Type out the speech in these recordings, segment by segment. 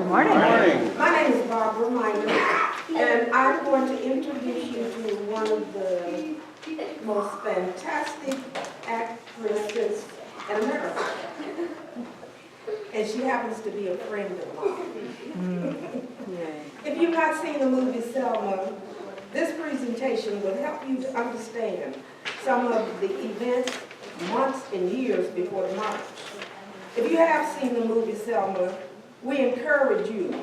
Good morning. Good morning. My name is Barbara Minor, and I'm going to introduce you to one of the most fantastic actresses in America. And she happens to be a friend of mine. If you've not seen the movie Selma, this presentation will help you to understand some of the events months and years before the march. If you have seen the movie Selma, we encourage you.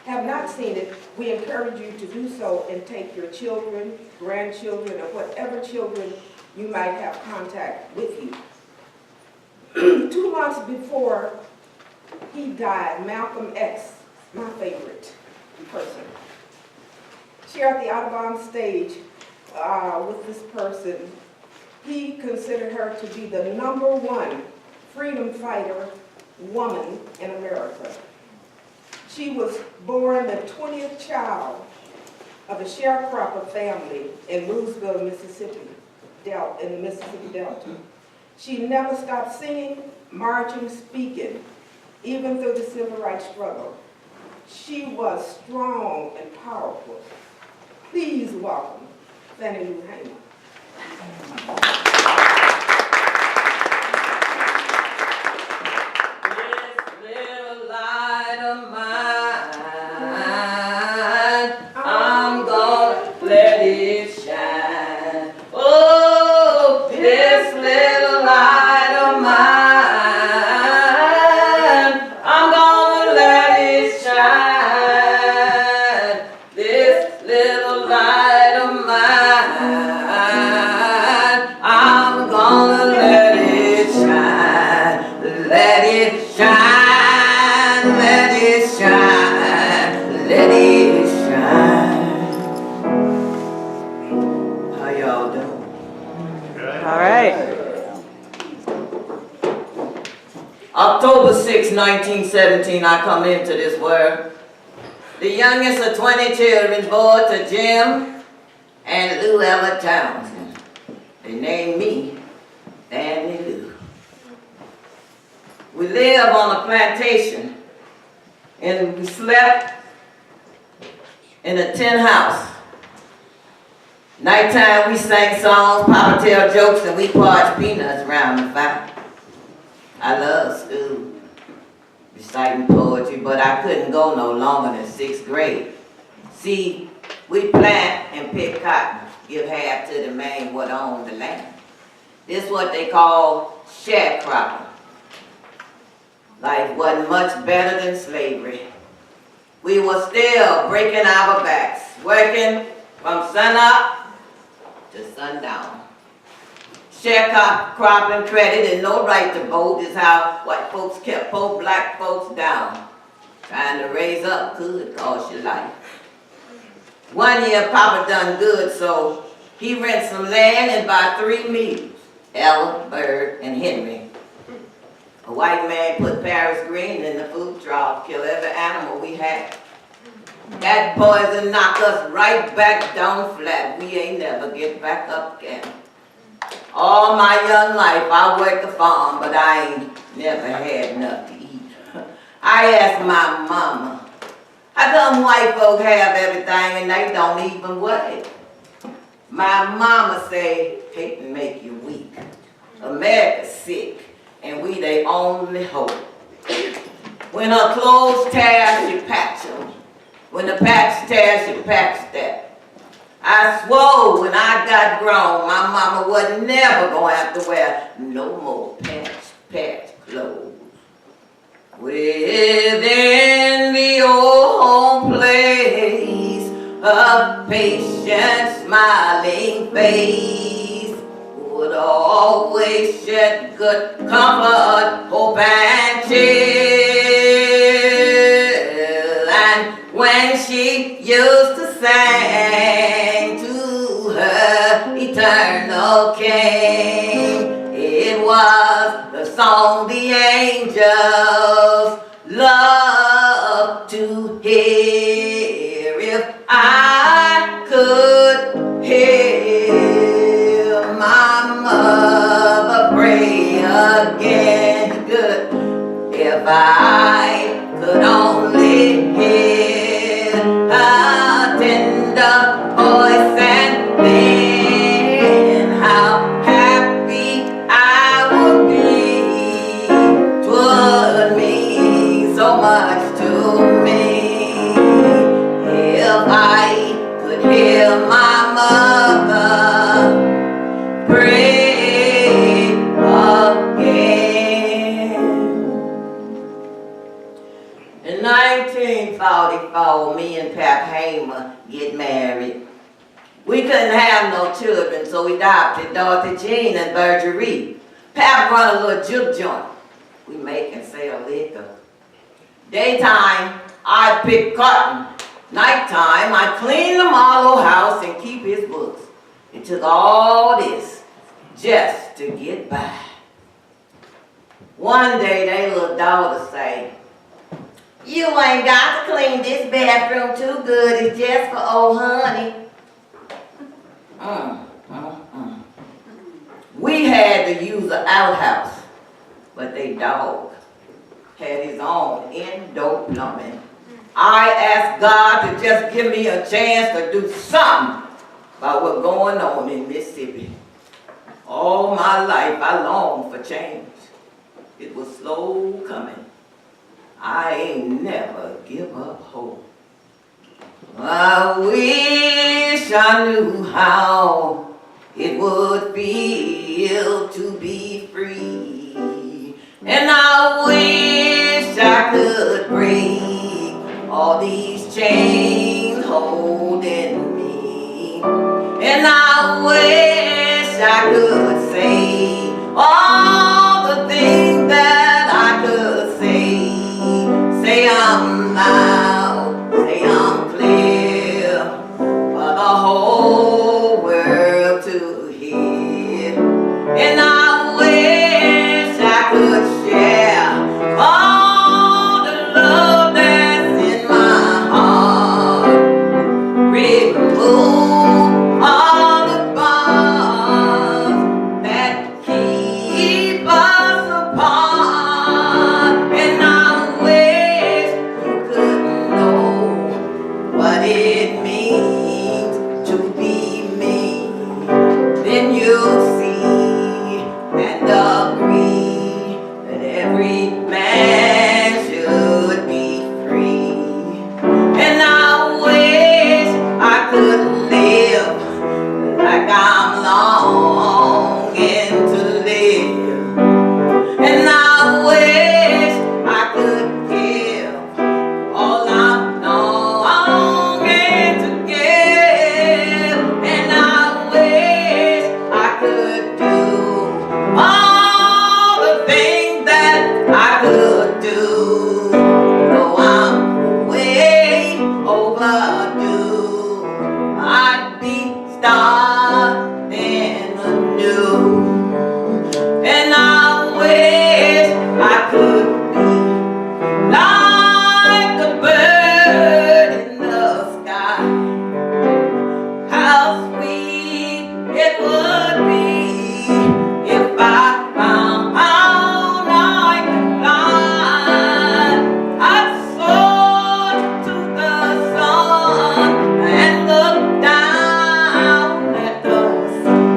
Have not seen it, we encourage you to do so and take your children, grandchildren, or whatever children you might have contact with you. 2 months before he died, Malcolm X, my favorite person, shared the Audubon stage with this person. He considered her to be the #1 freedom fighter woman in America. She was born the 20th child of a sharecropper family in Louisville, Mississippi, in the Mississippi Delta. She never stopped singing, marching, speaking, even through the civil rights struggle. She was strong and powerful. Please welcome Fannie Lou Hamer. October 6, 1917, I come into this world. The youngest of 20 children born to Jim and Lou Hamer Townsend. They named me Fannie Lou. We live on a plantation and we slept in a tin house. Nighttime we sang songs, Papa tell jokes, and we parched peanuts around the fire. I love school, reciting poetry, but I couldn't go no longer than 6th grade. See, we plant and pick cotton, give half to the man what owned the land. This is what they call sharecropping. Life wasn't much better than slavery. We were still breaking our backs, working from sunup to sundown. Sharecropping credit and no right to vote is how white folks kept poor black folks down. Trying to raise up could cost your life. One year Papa done good, so he rent some land and buy 3 meals, Ella, Bird, and Henry. A white man put Paris green in the food trough, kill every animal we had. That poison knock us right back down flat. We ain't never get back up again. All my young life I worked the farm, but I ain't never had enough to eat. I asked my mama, how come white folk have everything and they don't even work? My mama say, hate to make you weak. America's sick, and we they only hope. When her clothes tear, she patch them. When the patch tears, she patch that. I swore when I got grown, my mama was never gonna have to wear no more patch clothes. Within the old home place, a patient smiling face would always shed good comfort, hope and cheer. And when she used to sing to her eternal King, it was the song the angels love to hear. If I could hear my mother pray again, good. If I could only me and Pap Hamer get married. We couldn't have no children, so we adopted Dorothy Jean and Bergerie. Pap run a little juke joint. We make and sell liquor. Daytime, I pick cotton. Nighttime, I clean the Marlowe house and keep his books. It took all this just to get by. One day, their little daughter say, "You ain't got to clean this bathroom too good. It's just for old honey." We had to use an outhouse, but they dog had his own indoor plumbing. I asked God to just give me a chance to do something about what's going on in Mississippi. All my life I longed for change. It was slow coming. I ain't never give up hope. I wish I knew how it would feel to be free. And I wish I could break all these chains holding me. And I wish I could say all the things that I could say. Say I'm loud, say I'm clear, for the whole world to hear. And I wish I could share all the love that's in my heart. Remove all the bonds that keep us apart. And I wish you could know what it means to be me. Then you'll see and agree that every man should be free. And I wish I could live like I'm longing to live. And I wish I could give all I'm longing to give. And I wish I could do all the things that I could do. Though I'm way overdue, I'd be starting anew. And I wish I could be like a bird in the sky. How sweet it would be if I found out I could fly. I'd soar to the sun and look down at the sea.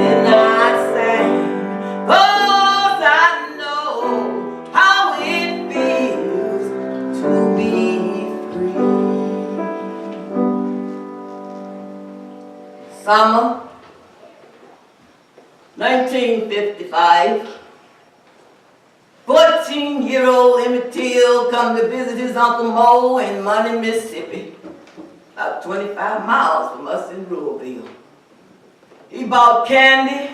And I sang, 'cause I know how it feels to be free. Summer 1955. 14-year-old Emmett Till come to visit his Uncle Mo in Money, Mississippi, about 25 miles from us in Louisville. He bought candy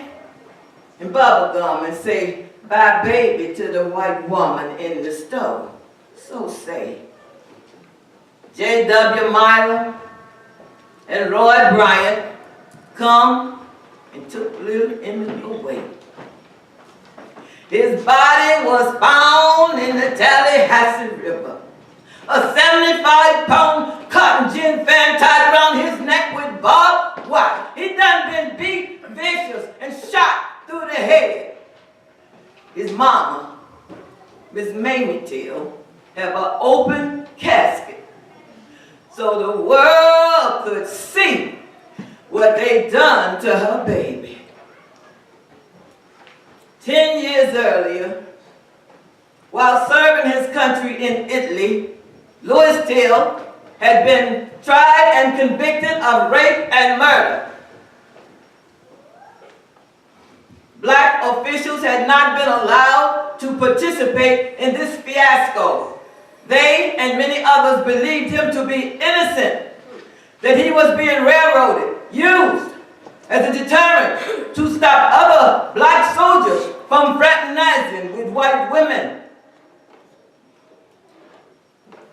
and bubble gum and say, "Bye baby," to the white woman in the store. So say, J.W. Myler and Roy Bryant come and took little Emmett away. His body was found in the Tallahassee River. A 75-pound cotton gin fan tied around his neck with barbed wire. He done been beat vicious and shot through the head. His mama, Miss Mamie Till, have an open casket so the world could see what they done to her baby. 10 years earlier, while serving his country in Italy, Louis Till had been tried and convicted of rape and murder. Black officials had not been allowed to participate in this fiasco They and many others believed him to be innocent, that he was being railroaded, used as a deterrent to stop other black soldiers from fraternizing with white women.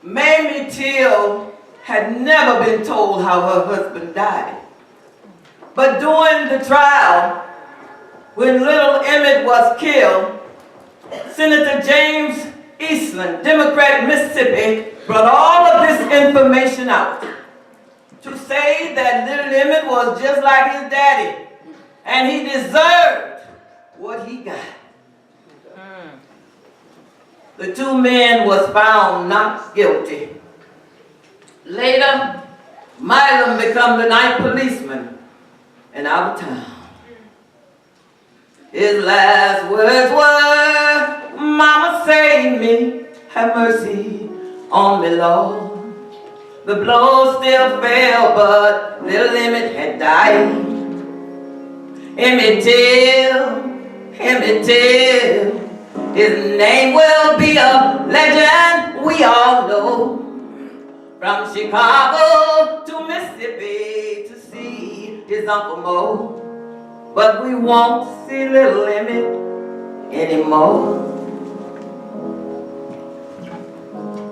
Mamie Till had never been told how her husband died. But during the trial, when little Emmett was killed, Senator James Eastland, Democrat, Mississippi, brought all of this information out to say that little Emmett was just like his daddy, and he deserved what he got. The two men was found not guilty. Later, Milam became the night policeman in our town. His last words were, "Mama, save me, have mercy on me, Lord." The blow still fell, but little Emmett had died. Emmett Till, his name will be a legend we all know. From Chicago to Mississippi to see his Uncle Mo. But we won't see little Emmett anymore.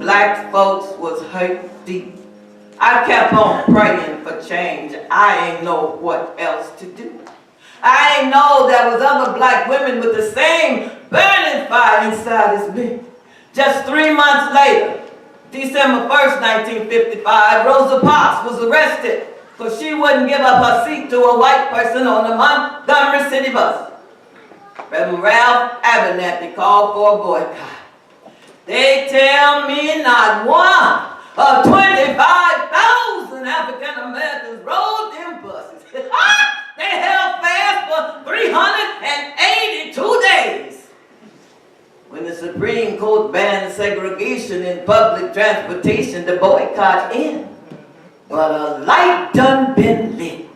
Black folks was hurt deep. I kept on praying for change. I ain't know what else to do. I ain't know there was other black women with the same burning fire inside as me. Just 3 months later, December 1st, 1955, Rosa Parks was arrested because she wouldn't give up her seat to a white person on the Montgomery City bus. Reverend Ralph Abernathy called for a boycott. They tell me not one of 25,000 African Americans rode them buses. They held fast for 382 days. When the Supreme Court banned segregation in public transportation, the boycott ended. But a light done been lit.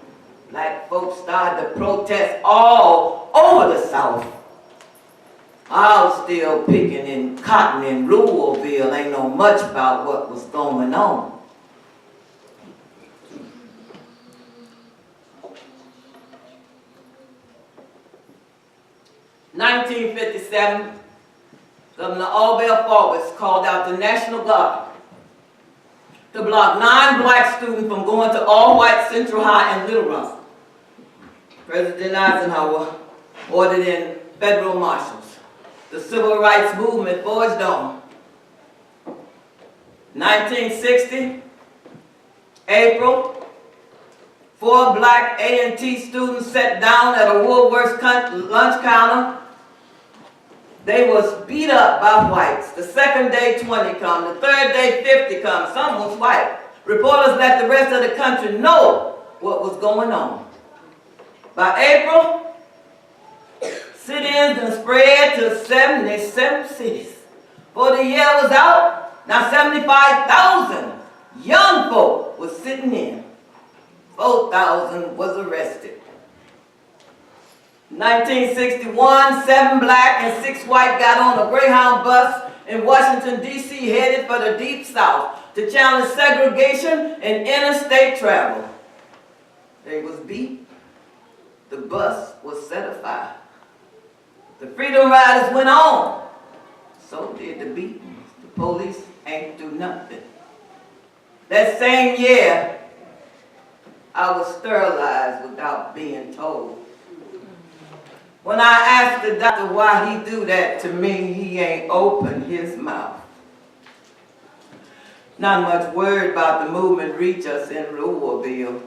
Black folks started to protest all over the South. I was still picking in cotton in Louisville. Ain't know much about what was going on. In 1957, Governor Orville Forbes called out the National Guard to block 9 black students from going to all-white Central High in Little Rock. President Eisenhower ordered in federal marshals. The civil rights movement forged on. 1960, April, 4 black A&T students sat down at a Woolworth's lunch counter. They was beat up by whites. The second day, 20 come. The third day, 50 come. Some was white. Reporters let the rest of the country know what was going on. By April, sit-ins done spread to 77 cities. Before the year was out, now 75,000 young folk was sitting in. 4,000 was arrested. 1961, 7 black and 6 white got on a Greyhound bus in Washington, D.C., headed for the Deep South to challenge segregation and interstate travel. They was beat. The bus was set afire. The Freedom Riders went on. So did the beatings. The police ain't do nothing. That same year, I was sterilized without being told. When I asked the doctor why he do that to me, he ain't opened his mouth. Not much word about the movement reached us in Louisville.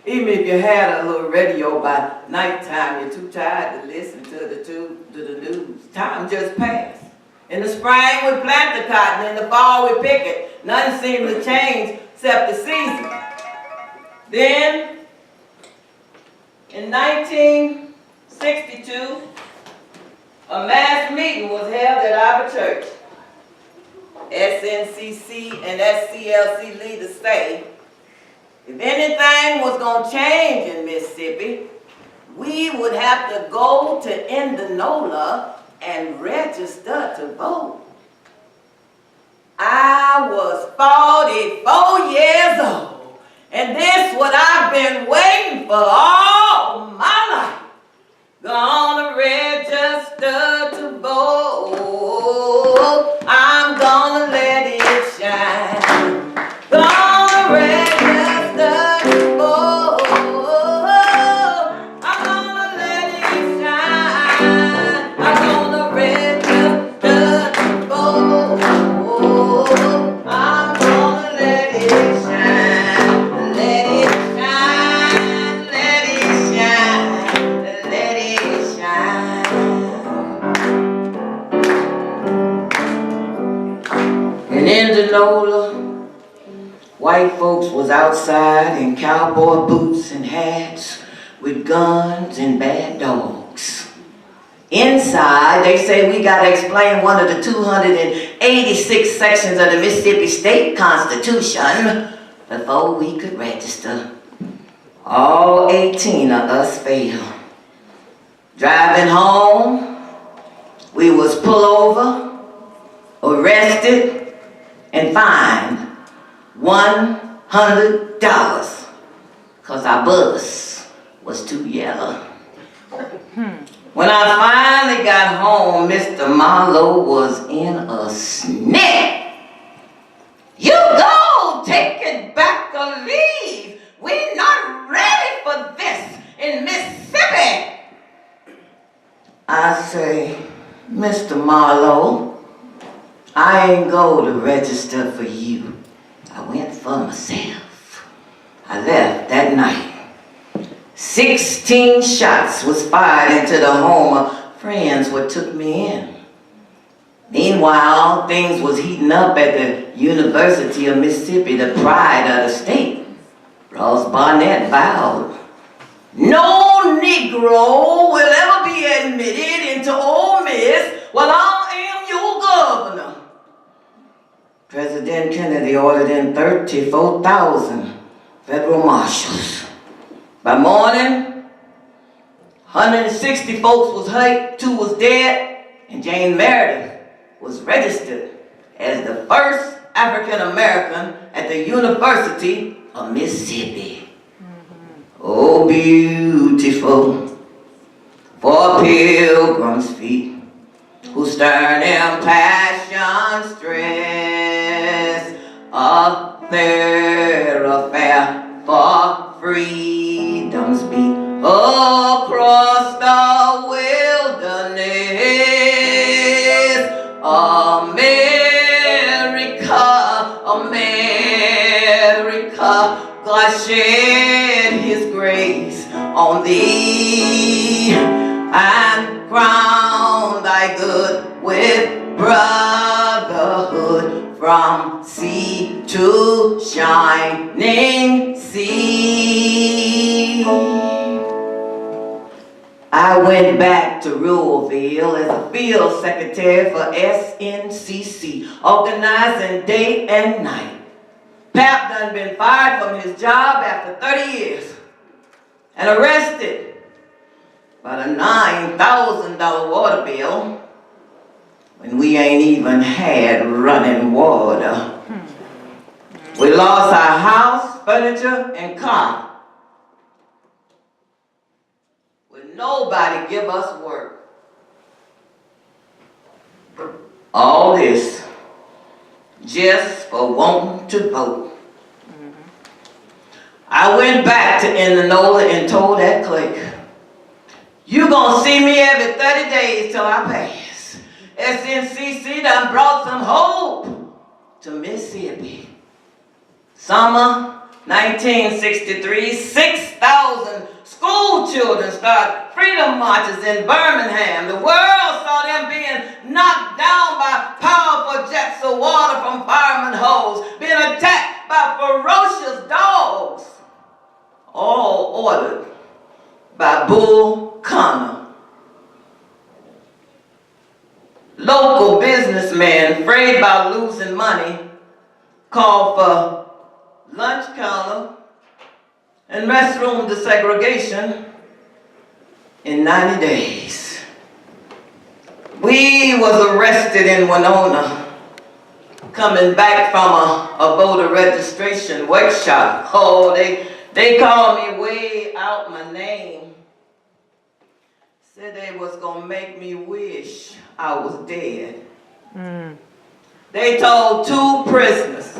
Even if you had a little radio by nighttime, you're too tired to listen to the news. Time just passed. In the spring, we plant the cotton. In the fall, we pick it. Nothing seemed to change except the season. Then, in 1962, a mass meeting was held at our church. SNCC and SCLC leaders say, if anything was going to change in Mississippi, we would have to go to Indianola and register to vote. I was 44 years old, and this what I've been waiting for all my life. Gonna register to vote. I'm gonna let it shine. Gonna register to vote. I'm gonna let it shine. I'm gonna register to vote. I'm gonna let it shine. Let it shine. Let it shine. Let it shine. And in Denola, white folks was outside in cowboy boots and hats with guns and bad dogs. Inside, they say we gotta explain one of the 286 sections of the Mississippi State Constitution before we could register. All 18 of us failed. Driving home, we was pulled over, arrested, and fined $100 because our bus was too yellow. When I finally got home, Mr. Marlowe was in a snap. You go, take it back or leave. We're not ready for this in Mississippi. I say, Mr. Marlowe, I ain't go to register for you. I went for myself. I left that night. 16 shots was fired into the home of friends what took me in. Meanwhile, things was heating up at the University of Mississippi, the pride of the state. Ross Barnett vowed, no Negro will ever be admitted into Ole Miss while I am your governor. President Kennedy ordered in 34,000 federal marshals. By morning, 160 folks was hurt, 2 was dead, and Jane Meredith was registered as the first African American at the University of Mississippi. Oh, beautiful for pilgrims' feet who stern impassioned stress, a thoroughfare for freedom's beat across the wilderness. America, America, God shed His grace on thee and crown thy good with brotherhood from sea to shining sea. I went back to Ruhlville as a field secretary for SNCC, organizing day and night. Pap done been fired from his job after 30 years and arrested by the $9,000 water bill when we ain't even had running water. We lost our house, furniture, and car. With nobody give us work. All this just for wanting to vote. I went back to Indianola and told that clerk, you gonna see me every 30 days till I pass. SNCC done brought some hope to Mississippi. Summer 1963, 6,000 school children started freedom marches in Birmingham. The world saw them being knocked down by powerful jets of water from firemen hose, being attacked by ferocious dogs, all ordered by Bull Connor. Local businessmen, afraid about losing money, called for lunch counter and restroom desegregation in 90 days. We was arrested in Winona coming back from a voter registration workshop. Oh, they called me way out my name. Said they was gonna make me wish I was dead. They told 2 prisoners.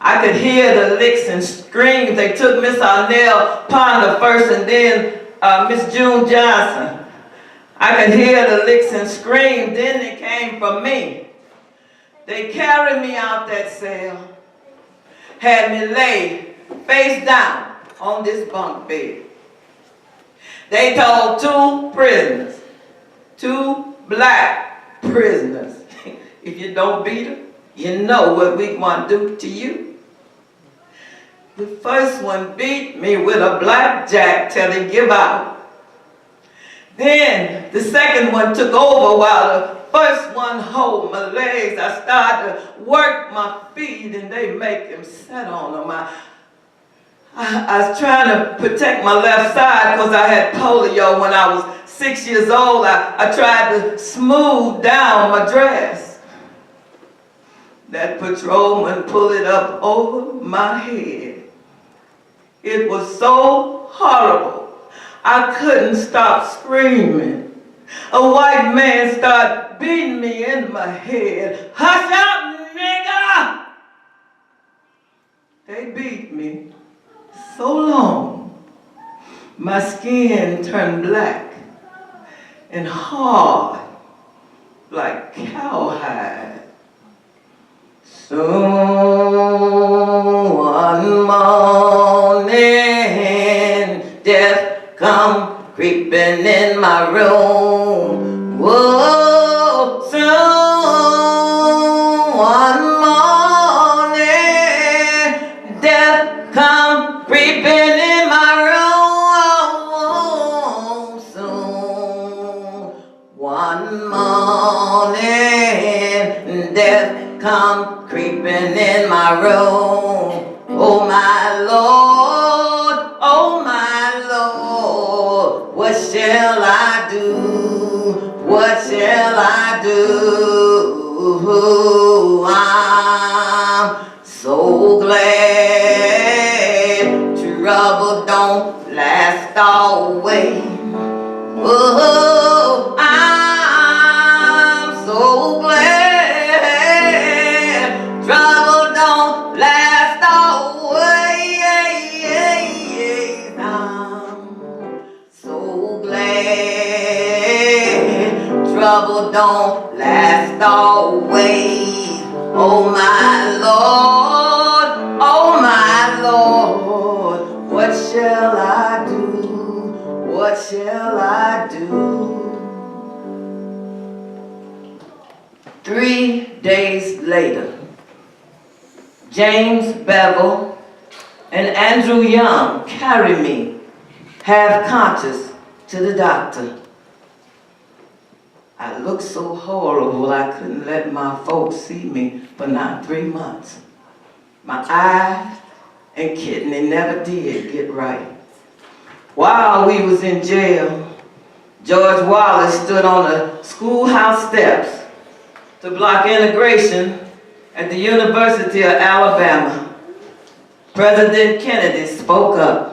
I could hear the licks and screams. They took Miss Arnell Ponder first and then Miss June Johnson. I could hear the licks and screams. Then they came for me. They carried me out that cell, had me lay face down on this bunk bed. They told 2 prisoners, 2 black prisoners, if you don't beat them, you know what we want to do to you. The first one beat me with a blackjack till he give out. Then the second one took over while the first one hold my legs. I started to work my feet and they make them sit on them. I was trying to protect my left side because I had polio when I was 6 years old. I tried to smooth down my dress. That patrolman pulled it up over my head. It was so horrible, I couldn't stop screaming. A white man started beating me in my head. Hush up, nigga! They beat me so long, my skin turned black and hard like cowhide. Soon one morning, death come creeping in my room. Whoa, soon one morning, death come creeping in my room. Soon one morning, death come creeping in my room. Oh my Lord, oh my Lord, what shall I do? What shall I do? I'm so glad trouble don't last always. Oh, I'm so glad trouble don't last always. I'm so glad trouble don't last always. Oh my Lord, oh my Lord, what shall I do? What shall I do? 3 days later, James Bevel and Andrew Young carried me, half conscious, to the doctor. I looked so horrible I couldn't let my folks see me for not 3 months. My eyes and kidney never did get right. While we was in jail, George Wallace stood on the schoolhouse steps to block integration at the University of Alabama. President Kennedy spoke up.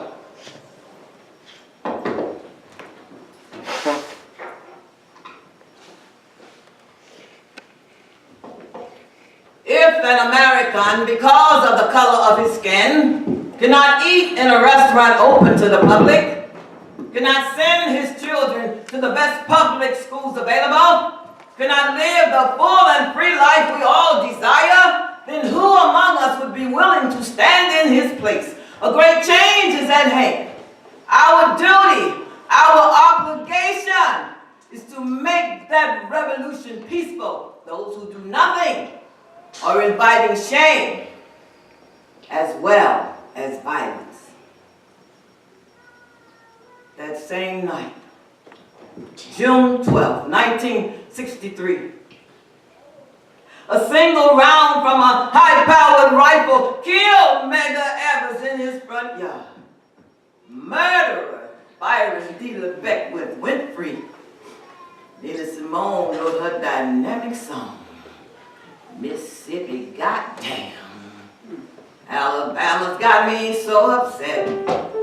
If an American, because of the color of his skin, cannot eat in a restaurant open to the public, cannot send his children to the best public schools available, cannot live the full and free life we all desire, then who among us would be willing to stand in his place? A great change is at hand. Our duty, our obligation is to make that revolution peaceful. Those who do nothing are inviting shame as well as violence. That same night, June 12, 1963, a single round from a high-powered rifle killed Medgar Evers in his front yard. Murderer Byron D. LeBecq went free. Nina Simone wrote her dynamic song. Mississippi, goddamn. Alabama's got me so upset.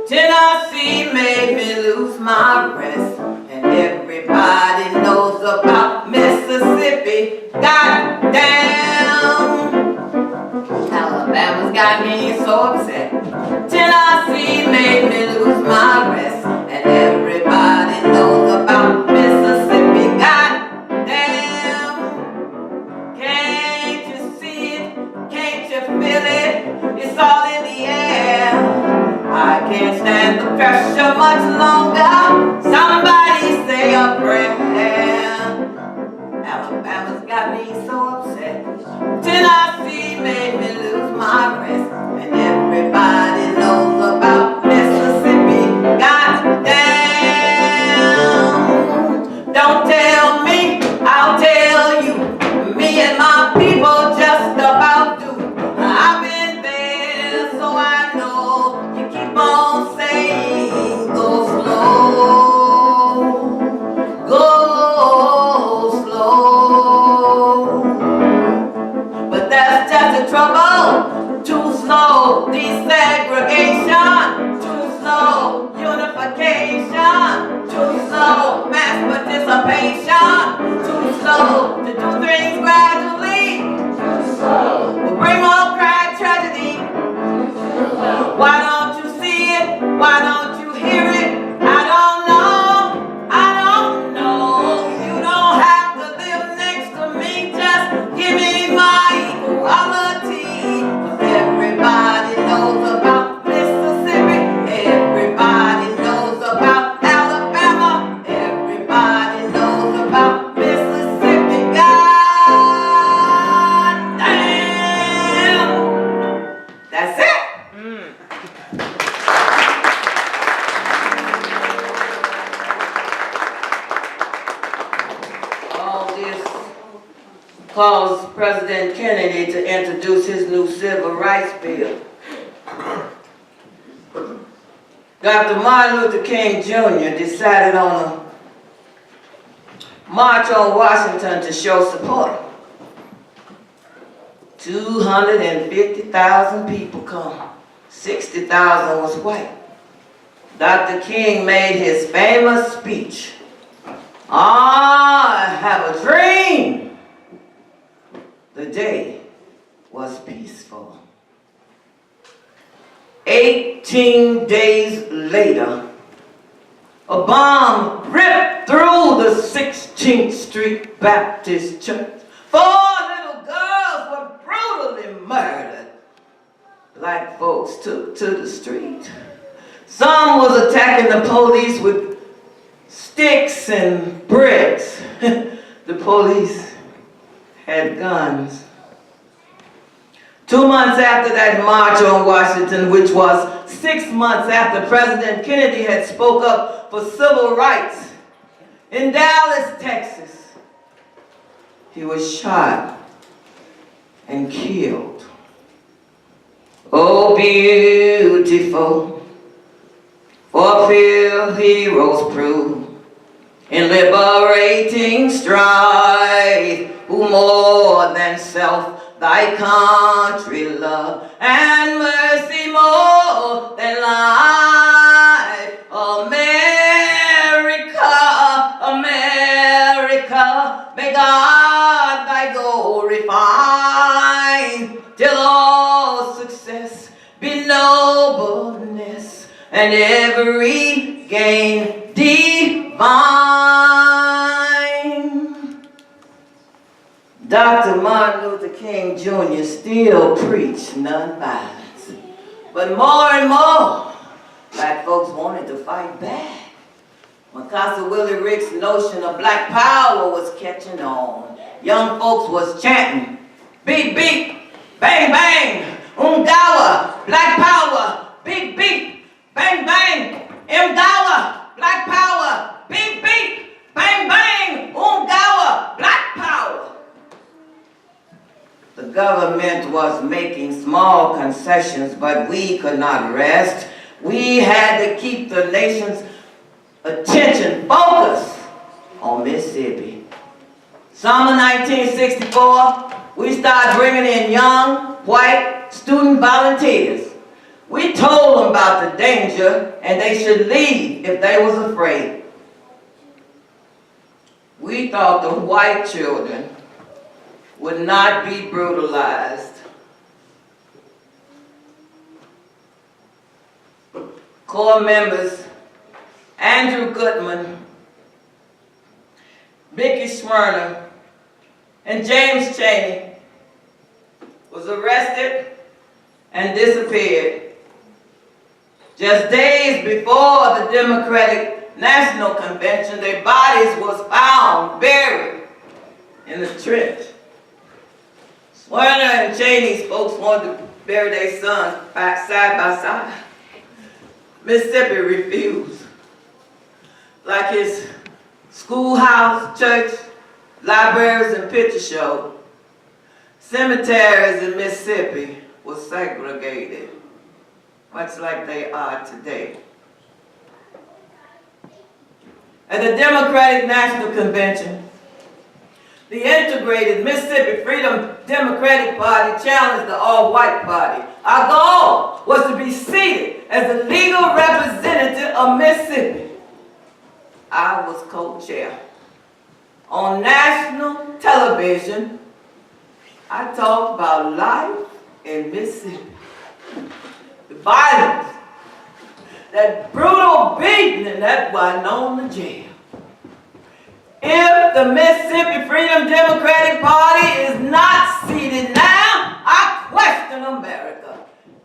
Tennessee made me lose my rest. And everybody knows about Mississippi, goddamn. Alabama's got me so upset. Tennessee made me lose my rest. And everybody knows about Mississippi, goddamn. Can't you see it? Can't you feel it? It's all in the air. I can't stand the pressure much longer. Somebody say a prayer. Alabama's got me so upset. Tennessee made me lose my rest. And everybody knows about Mississippi, goddamn. Don't tell me, I'll tell you. Me and my people just about do. I've been there, so I know. You keep on saying, go slow, go slow. But that's just the trouble. Too slow, desegregation. Too slow, unification. Too slow, mass participation. Too slow to do things gradually. Too slow will bring more tragedy. Why don't you see it? Why don't you hear it? I don't know. I don't know. You don't have to live next to me. Just give me my equality. 'Cause everybody knows about Mississippi. Everybody knows about Alabama. Everybody knows about Mississippi. God damn. That's it. All this caused President Kennedy to introduce his new civil rights bill. Dr. Martin Luther King Jr. decided on a march on Washington to show support. 250,000 people come. 60,000 was white. Dr. King made his famous speech. I have a dream. The day was peaceful. 18 days later, a bomb ripped through the 16th Street Baptist Church. 4 little girls were brutally murdered. Black folks took to the street. Some was attacking the police with sticks and bricks. The police had guns. 2 months after that march on Washington, which was 6 months after President Kennedy had spoke up for civil rights, in Dallas, Texas, he was shot and killed. Oh, beautiful, for pure heroes prove in liberating strife, who more than self thy country love, and mercy more than life. America, America, may God thy goal refine, till all success be nobleness, and every gain divine. Dr. Martin Luther King Jr. still preached nonviolence. But more and more, black folks wanted to fight back. When Pastor Willie Rick's notion of black power was catching on, young folks was chanting, beep, beep, bang, bang, Ungawa, black power, beep, beep, bang, bang, Mgawa, black power, beep, beep, bang, bang, Ungawa, black power. The government was making small concessions, but we could not rest. We had to keep the nation's attention focused on Mississippi. Summer 1964 we started bringing in young, white student volunteers. We told them about the danger and they should leave if they was afraid. We thought the white children would not be brutalized. Corps members Andrew Goodman, Mickey Smyrna, and James Chaney was arrested and disappeared. Just days before the Democratic National Convention, their bodies was found buried in the trench. Smyrna and Chaney's folks wanted to bury their sons side by side. Mississippi refused. Like his schoolhouse, church, libraries, and picture show, cemeteries in Mississippi were segregated, much like they are today. At the Democratic National Convention, the integrated Mississippi Freedom Democratic Party challenged the all-white party. Our goal was to be seated as the legal representative of Mississippi. I was co-chair. On national television, I talked about life in Mississippi. The violence, that brutal beating, and that's why I'm known to jail. If the Mississippi Freedom Democratic Party is not seated now, I question America.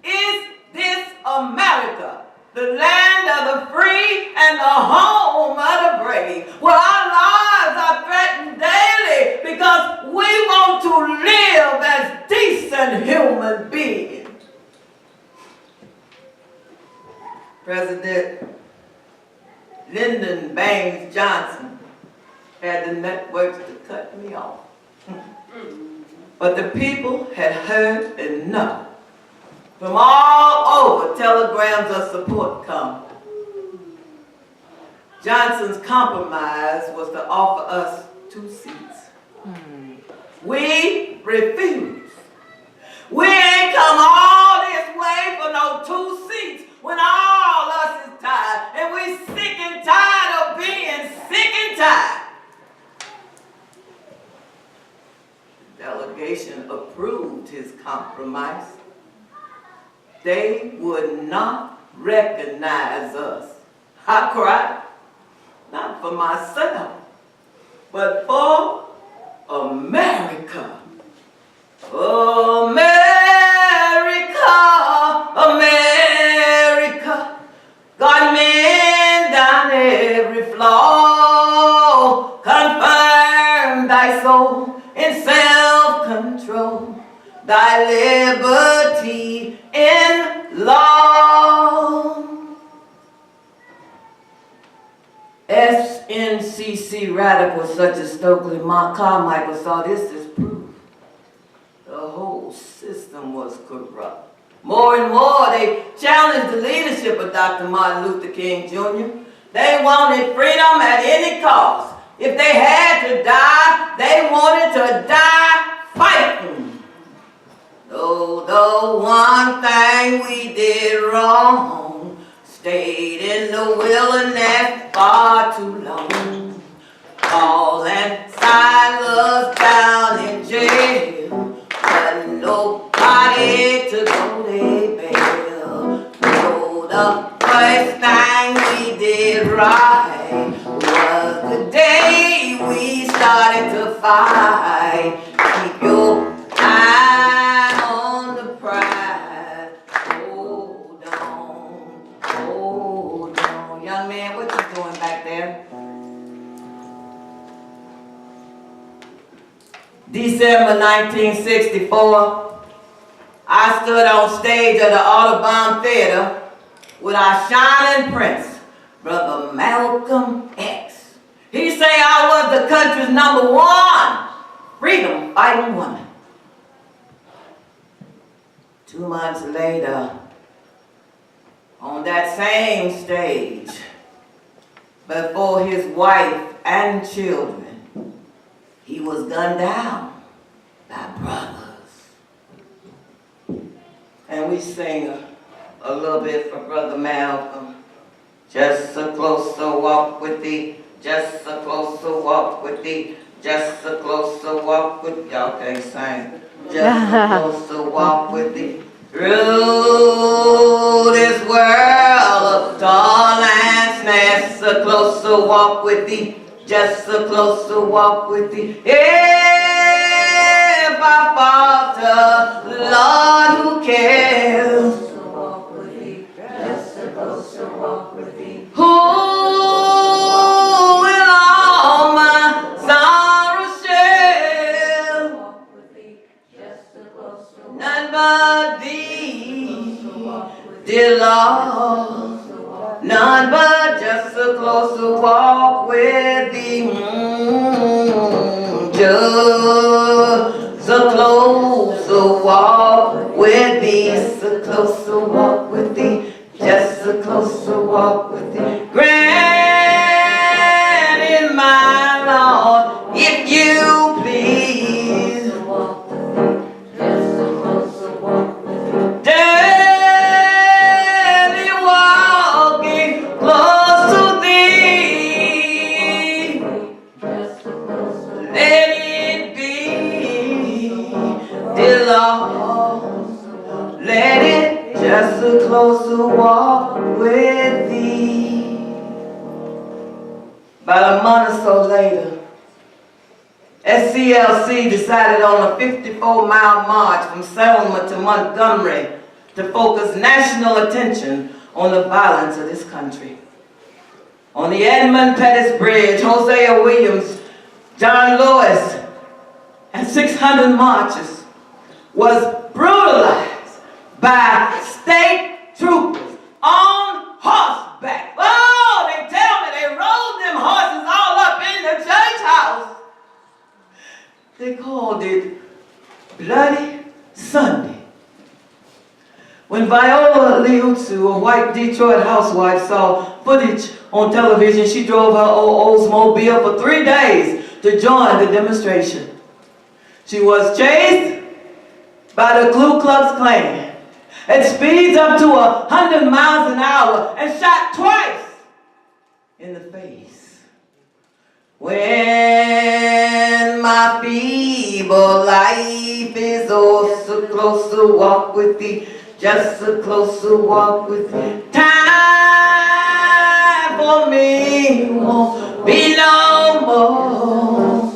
Is this America? The land of the free and the home of the brave. Well, our lives are threatened daily because we want to live as decent human beings. President Lyndon Baines Johnson had the networks to cut me off. But the people had heard enough. From all over, telegrams of support come. Johnson's compromise was to offer us 2 seats. We refused. We ain't come all this way for no 2 seats when all us is tired, and we sick and tired of being sick and tired. The delegation approved his compromise. They would not recognize us. I cried, not for myself, but for America. America, America, got men down every flaw. Confirm thy soul in self-control, thy liberty in law. SNCC radicals such as Stokely Carmichael saw this as proof. The whole system was corrupt. More and more, they challenged the leadership of Dr. Martin Luther King Jr. They wanted freedom at any cost. If they had to die, they wanted to die fighting. Though the one thing we did wrong, stayed in the wilderness far too long. Paul and Silas down in jail, but nobody to go their bail. So the first thing we did right was the day we started to fight. Keep your eye on the prize. Hold on. Young man, what you doing back there? December 1964, I stood on stage at the Audubon Theater with our shining prince, Brother Malcolm X. He say I was the country's #1 freedom fighting woman. 2 months later, on that same stage, before his wife and children, he was gunned down by Brother and we sing a little bit for Brother Malcolm. Just a closer walk with thee, just a closer walk with thee, just a closer walk with, y'all can't sing. Just a closer walk with thee. Through this world of tall and snares, a closer walk with thee, just a closer walk with thee. If I falter, Lord, who cares? Who will all my sorrows share? None but thee, dear Lord. None but just a closer walk with thee. Just a closer walk with thee. Just a closer walk with thee. Just a closer walk with thee. Grant it, my Lord, if you please. Daily walking close to thee. Let it be, dear Lord. Let it just a closer walk with thee. About a month or so later, SCLC decided on a 54-mile march from Selma to Montgomery to focus national attention on the violence of this country. On the Edmund Pettus Bridge, Hosea Williams, John Lewis, and 600 marchers was brutalized by state troopers on horseback. Oh, they tell me they rode them horses all up in the church house. They called it Bloody Sunday. When Viola Liuzzu, a white Detroit housewife, saw footage on television, she drove her old Oldsmobile for 3 days to join the demonstration. She was chased by the Ku Klux Klan at speeds up to 100 miles an hour and shot twice in the face. When my feeble life is oh so close to walk with thee, just a closer walk with thee. Time for me won't be no more.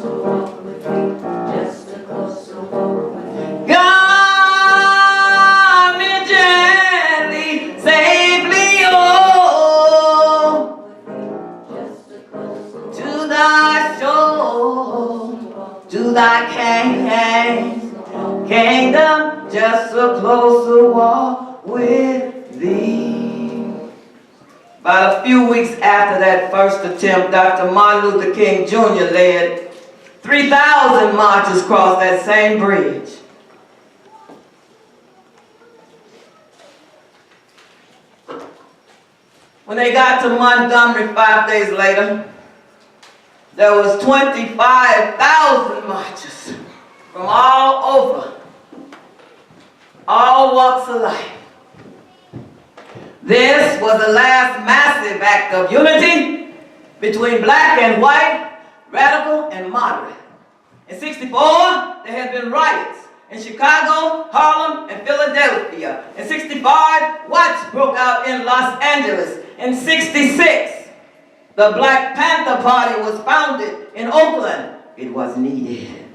God me gently, safely home to thy shore, to thy kingdom, just a closer walk with thee. About a few weeks after that first attempt, Dr. Martin Luther King Jr. led 3,000 marchers across that same bridge. When they got to Montgomery 5 days later, there was 25,000 marchers from all over, all walks of life. This was the last massive act of unity between black and white, radical and moderate. In '64, there had been riots in Chicago, Harlem, and Philadelphia. In '65, riots broke out in Los Angeles. In '66, the Black Panther Party was founded in Oakland. It was needed.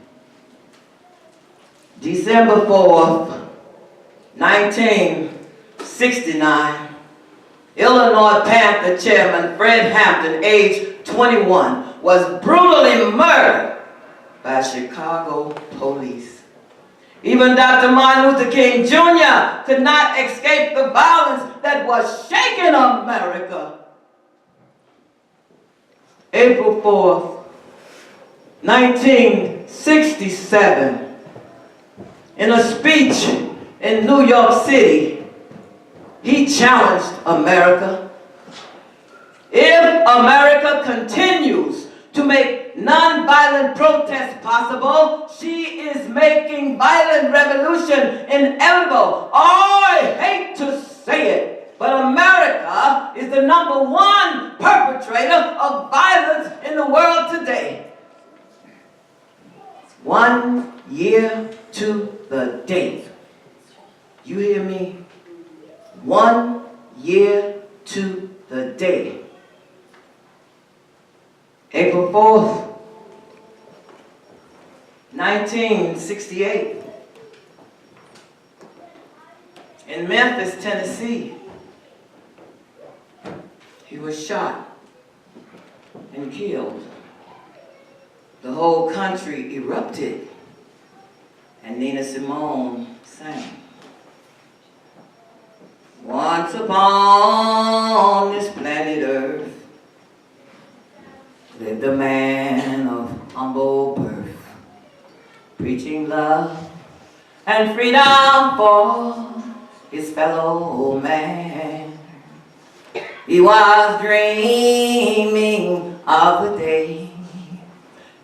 December 4th, 1969, Illinois Panther Chairman Fred Hampton, age 21, was brutally murdered by Chicago police. Even Dr. Martin Luther King Jr. could not escape the violence that was shaking America. April 4th, 1967, in a speech in New York City, he challenged America. If America continues to to make non-violent protest possible. She is making violent revolution inevitable. I hate to say it, but America is the #1 perpetrator of violence in the world today. 1 year to the date. You hear me? 1 year to the day. April 4th, 1968, in Memphis, Tennessee, he was shot and killed. The whole country erupted, and Nina Simone sang. Once upon this planet Earth lived a man of humble birth, preaching love and freedom for his fellow man. He was dreaming of the day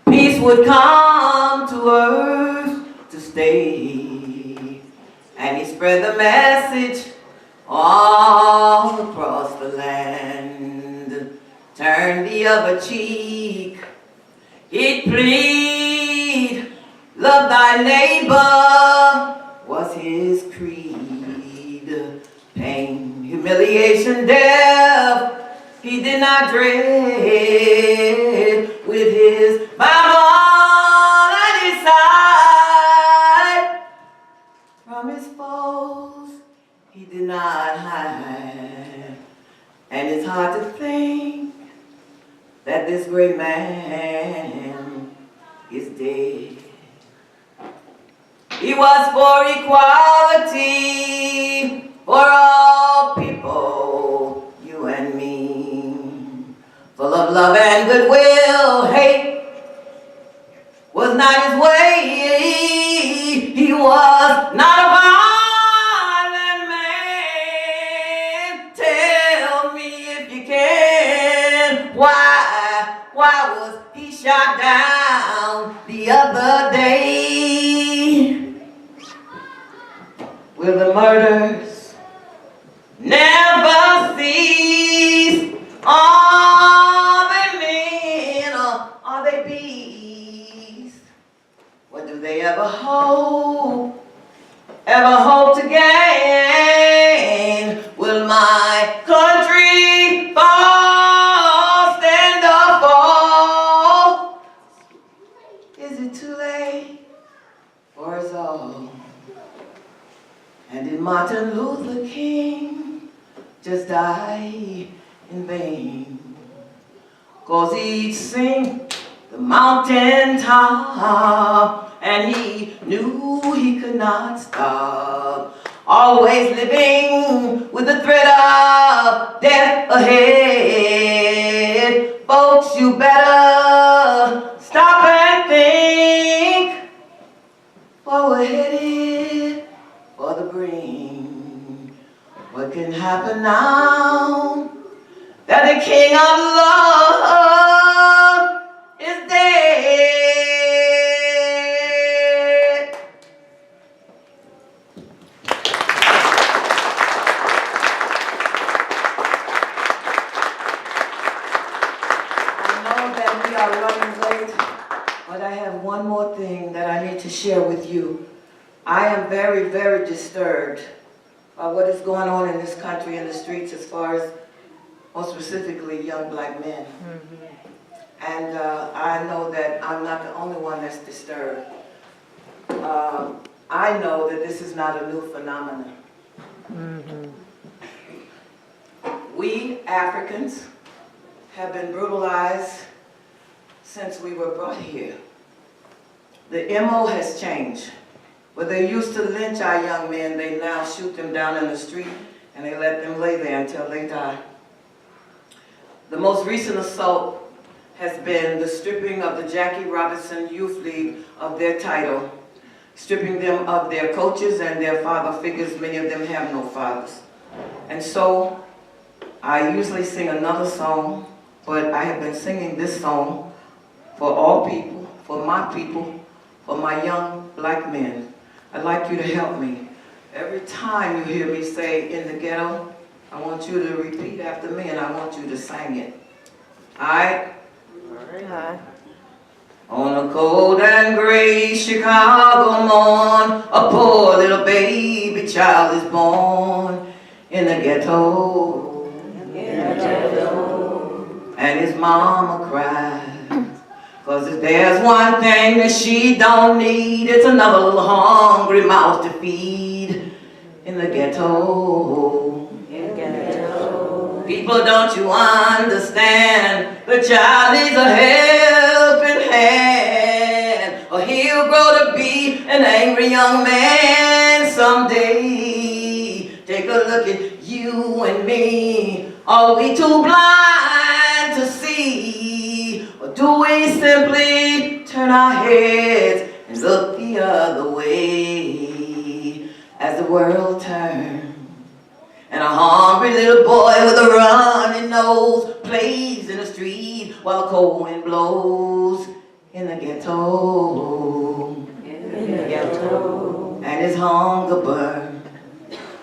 peace would come to earth to stay, and he spread the message all across the land. Turn the other cheek, he'd plead, love thy neighbor was his creed. Pain, humiliation, death, he did not dread. With his Bible at his side, from his foes he did not hide. And it's hard to think that this great man is dead. He was for equality for all people, you and me. Full of love and goodwill, hate was not his way. He was not a violent man. Tell me if you can, why was he shot down the other day? Will the murders never cease? Are they men or are they beasts? What do they ever hope to gain? Will my country fall, stand or fall? Is it too late for us all? And did Martin Luther King just die in vain? 'Cause he'd sing the mountain top, and he knew he could not stop. Always living with the threat of death ahead. Folks, you better stop and think, for we're headed for the brink. What can happen now that the King of Love is dead? I know that we are running late, but I have one more thing that I need to share with you. I am very, very disturbed by what is going on in this country in the streets as far as, more specifically, young black men. And I know that I'm not the only one that's disturbed. I know that this is not a new phenomenon. We Africans have been brutalized since we were brought here. The MO has changed. Where they used to lynch our young men, they now shoot them down in the street and they let them lay there until they die. The most recent assault has been the stripping of the Jackie Robinson Youth League of their title, stripping them of their coaches and their father figures. Many of them have no fathers. And so I usually sing another song, but I have been singing this song for all people, for my young black men. I'd like you to help me. Every time you hear me say in the ghetto, I want you to repeat after me and I want you to sing it. Alright? On a cold and gray Chicago morn, a poor little baby child is born in the ghetto. And his mama cries, 'cause if there's one thing that she don't need, it's another little hungry mouth to feed in the ghetto. People, don't you understand? The child needs a helping hand, or he'll grow to be an angry young man someday. Take a look at you and me. Are we too blind to see? Or do we simply turn our heads and look the other way as the world turns? And a hungry little boy with a runny nose plays in the street while the cold wind blows in the ghetto. And his hunger burns.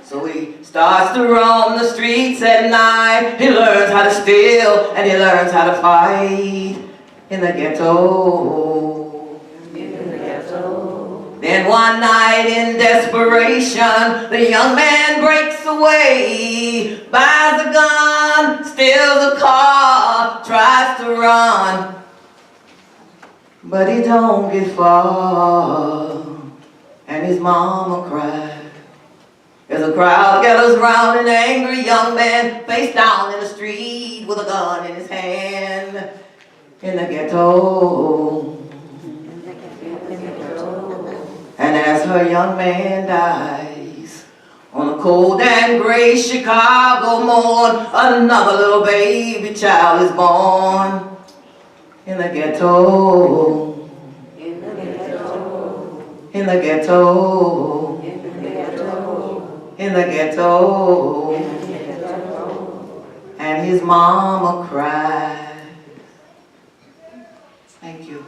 So he starts to roam the streets at night. He learns how to steal and he learns how to fight in the ghetto. Then one night in desperation, the young man breaks away, buys a gun, steals a car, tries to run, but he don't get far, and his mama cries. As a crowd gathers round an angry young man, face down in the street with a gun in his hand, in the ghetto. And as her young man dies, on a cold and gray Chicago morn, another little baby child is born in the ghetto. In the ghetto. In the ghetto. In the ghetto. And his mama cries. Thank you.